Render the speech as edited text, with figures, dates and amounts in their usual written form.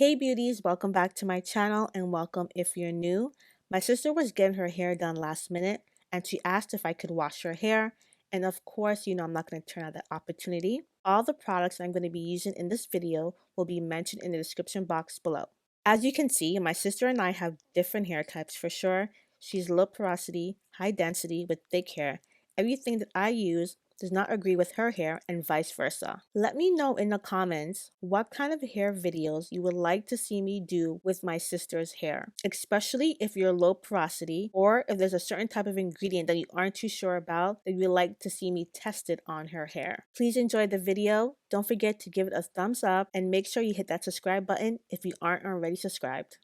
Hey beauties, welcome back to my channel and welcome if you're new. My sister was getting her hair done last minute and she asked if I could wash her hair. And of course, I'm not going to turn out that opportunity. All the products I'm going to be using in this video will be mentioned in the description box below. As you can see, my sister and I have different hair types for sure. She's low porosity, high density with thick hair. Everything that I use does not agree with her hair and vice versa. Let me know in the comments what kind of hair videos you would like to see me do with my sister's hair, especially if you're low porosity or if there's a certain type of ingredient that you aren't too sure about that you'd like to see me test it on her hair. Please enjoy the video. Don't forget to give it a thumbs up and make sure you hit that subscribe button if you aren't already subscribed.